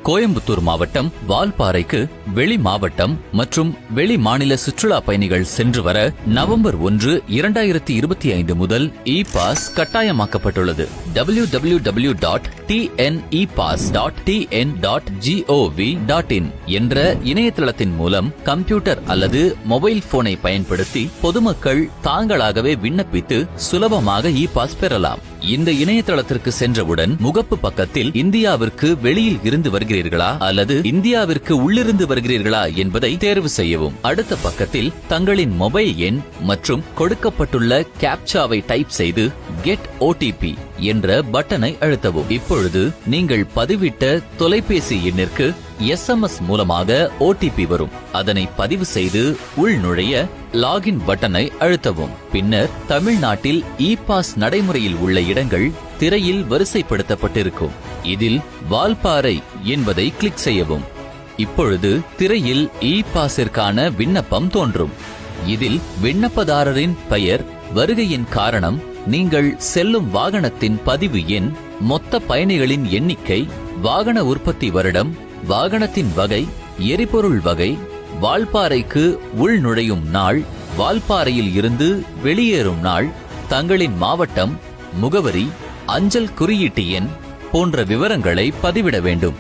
கோயம்புத்தூர் மாவட்டம் வால்பாறைக்கு வெளி மாவட்டம் மற்றும் வெளி மாநில சுற்றுலா பயணிகள் சென்று வர நவம்பர் 1, 2025 முதல் இ-பாஸ் கட்டாயமாக்கப்பட்டுள்ளது. www.tnepass.tn.gov.in என்ற இணையதளத்தின் மூலம் கம்ப்யூட்டர் அல்லது மொபைல் போனை பயன்படுத்தி பொதுமக்கள் தாங்களாகவே விண்ணப்பித்து சுலபமாக இ-பாஸ் பெறலாம். இந்த இணையதளத்திற்கு சென்றவுடன் முகப்பு பக்கத்தில் இந்தியாவிற்கு வெளியில் இருந்து வருகிறீர்களா அல்லது இந்தியாவிற்கு உள்ளிருந்து வருகிறீர்களா என்பதை தேர்வு செய்யவும். அடுத்த பக்கத்தில் தங்களின் மொபைல் எண் மற்றும் கொடுக்கப்பட்டுள்ள கேப்சாவை டைப் செய்து கெட் ஓடிபி என்ற பட்டனை அழுத்தவும். இப்பொழுது நீங்கள் பதிவிட்ட தொலைபேசி எண்ணிற்கு SMS மூலமாக ஓடிபி வரும். அதனை பதிவு செய்து உள் நுழைய லாகின் பட்டனை அழுத்தவும். பின்னர் தமிழ்நாட்டில் இ-பாஸ் நடைமுறையில் உள்ள இடங்கள் திரையில் வரிசைப்படுத்தப்பட்டிருக்கும். இதில் வால்பாறை என்பதை கிளிக் செய்யவும். இப்பொழுது திரையில் இ-பாஸிற்கான விண்ணப்பம் தோன்றும். இதில் விண்ணப்பதாரரின் பெயர், வருகையின் காரணம், நீங்கள் செல்லும் வாகனத்தின் பதிவு எண், மொத்த பயணிகளின் எண்ணிக்கை, வாகன உற்பத்தி வருடம், வாகனத்தின் வகை, எரிபொருள் வகை, வால்பாறைக்கு உள் நுழையும் நாள், வால்பாறையில் இருந்து வெளியேறும் நாள், தங்களின் மாவட்டம், முகவரி, அஞ்சல் குறியீட்டு எண் போன்ற விவரங்களை பதிவிட வேண்டும்.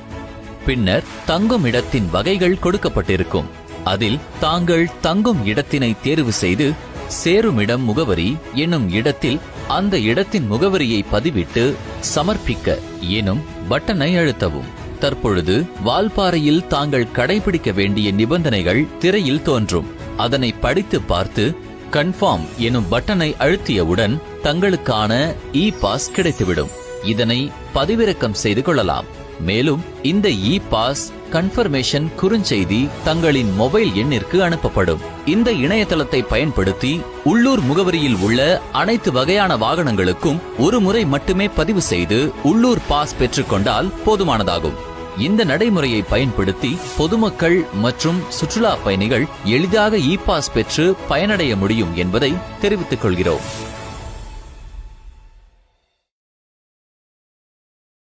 பின்னர் தங்கும் இடத்தின் வகைகள் கொடுக்கப்பட்டிருக்கும். அதில் தாங்கள் தங்கும் இடத்தினை தேர்வு செய்து சேருமிடம் முகவரி எனும் இடத்தில் அந்த இடத்தின் முகவரியை பதிவிட்டு சமர்ப்பிக்க எனும் பட்டனை அழுத்தவும். தற்பொழுது வால்பாறையில் தாங்கள் கடைபிடிக்க வேண்டிய நிபந்தனைகள் திரையில் தோன்றும். அதனை படித்து பார்த்து கன்ஃபார்ம் எனும் பட்டனை அழுத்தியவுடன் தங்களுக்கான இ-பாஸ் கிடைத்துவிடும். இதனை பதிவிறக்கம் செய்து கொள்ளலாம். மேலும் இந்த இ-பாஸ் கன்ஃபர்மேஷன் குறுஞ்செய்தி தங்களின் மொபைல் எண்ணிற்கு அனுப்பப்படும். இந்த இணையதளத்தை பயன்படுத்தி உள்ளூர் முகவரியில் உள்ள அனைத்து வகையான வாகனங்களுக்கும் ஒரு முறை மட்டுமே பதிவு செய்து உள்ளூர் பாஸ் பெற்றுக்கொண்டால் போதுமானதாகும். இந்த நடைமுறையை பயன்படுத்தி பொதுமக்கள் மற்றும் சுற்றுலா பயணிகள் எளிதாக இ-பாஸ் பெற்று பயனடைய முடியும் என்பதை தெரிவித்துக் கொள்கிறோம்.